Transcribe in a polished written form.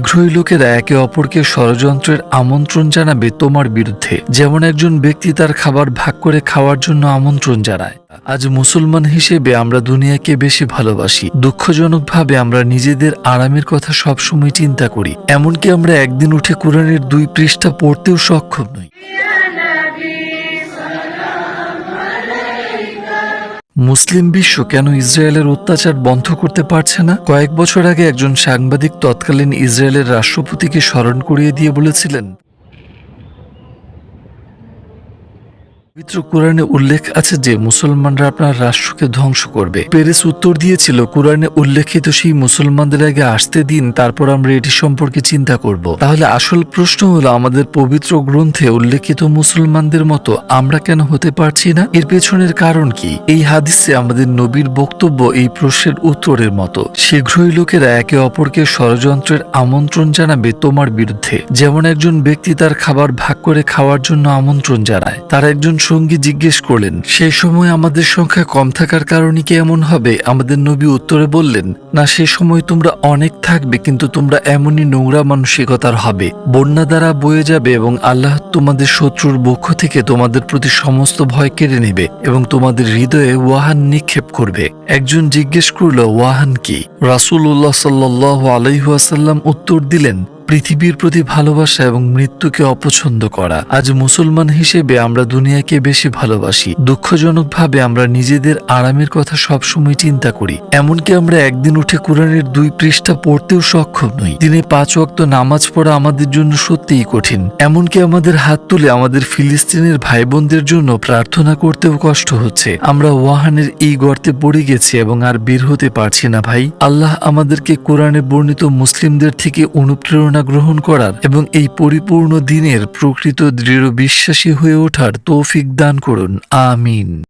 শীঘ্রই লোকেরা একে অপরকে ষড়যন্ত্রের আমন্ত্রণ জানাবে তোমার বিরুদ্ধে, যেমন একজন ব্যক্তি তার খাবার ভাগ করে খাওয়ার জন্য আমন্ত্রণ জানায়। আজ মুসলমান হিসেবে আমরা দুনিয়াকে বেশি ভালোবাসি। দুঃখজনকভাবে আমরা নিজেদের আরামের কথা সবসময় চিন্তা করি, এমনকি আমরা একদিন উঠে কোরআনের 2 পৃষ্ঠা পড়তেও সক্ষম নই। মুসলিম বিশ্ব কেন ইসরায়েলের অত্যাচার বন্ধ করতে পারছে না? কয়েক বছর আগে একজন সাংবাদিক তৎকালীন ইসরায়েলের রাষ্ট্রপতিকে স্মরণ করিয়ে দিয়ে বলেছিলেন, পবিত্র কোরআনে উল্লেখ আছে যে মুসলমানরা আপনার রাষ্ট্রকে ধ্বংস করবে। পেরেস উত্তর দিয়েছিল, কোরআনে উল্লেখিত সেই মুসলমানদের আগে আসতে দিন, তারপর আমরা এটি সম্পর্কে চিন্তা করব। তাহলে আসল প্রশ্ন হলো, আমাদের পবিত্র গ্রন্থে উল্লেখিত মুসলমানদের মতো আমরা কেন হতে পারছি না? এর পেছনের কারণ কি? এই হাদিসে আমাদের নবীর বক্তব্য এই প্রশ্নের উত্তরের মতো। শীঘ্রই লোকেরা একে অপরকে ষড়যন্ত্রের আমন্ত্রণ জানাবে তোমার বিরুদ্ধে, যেমন একজন ব্যক্তি তার খাবার ভাগ করে খাওয়ার জন্য আমন্ত্রণ জানায়। তার একজন সঙ্গী জিজ্ঞেস করলেন, সেই সময় আমাদের সংখ্যা কম থাকার কারণে কি এমন হবে? আমাদের নবী উত্তরে বললেন, না, সে সময় তোমরা অনেক থাকবে, কিন্তু তোমরা এমনই নোংরা মানসিকতার হবে, বন্যা দ্বারা বয়ে যাবে এবং আল্লাহ তোমাদের শত্রুর পক্ষ থেকে তোমাদের প্রতি সমস্ত ভয় কেড়ে নেবে এবং তোমাদের হৃদয়ে ওয়াহান নিক্ষেপ করবে। একজন জিজ্ঞেস করল, ওয়াহান কি? রাসূলুল্লাহ সাল্লাল্লাহু আলাইহি ওয়াসাল্লাম উত্তর দিলেন, পৃথিবীর প্রতি ভালোবাসা এবং মৃত্যুকে অপছন্দ করা। আজ মুসলমান হিসেবে আমরা দুনিয়াকে বেশি ভালোবাসি। দুঃখজনকভাবে আমরা নিজেদের আরামের কথা সবসময় চিন্তা করি, এমনকি আমরা একদিন উঠে কোরআনের 2 পৃষ্ঠা পড়তেও সক্ষম নই। দিনে 5 ওয়াক্ত নামাজ পড়া আমাদের জন্য সত্যিই কঠিন। এমনকি আমাদের হাত তুলে আমাদের ফিলিস্তিনের ভাই বোনদের জন্য প্রার্থনা করতেও কষ্ট হচ্ছে। আমরা ওয়াহানের এই গর্তে পড়ে গেছি এবং আর বের হতে পারছি না। ভাই, আল্লাহ আমাদেরকে কোরআনে বর্ণিত মুসলিমদের থেকে অনুপ্রেরণা গ্রহণ করার এবং এই পরিপূর্ণ দিনের প্রকৃত দৃঢ় বিশ্বাসী হয়ে ওঠার তৌফিক দান করুন। আমিন।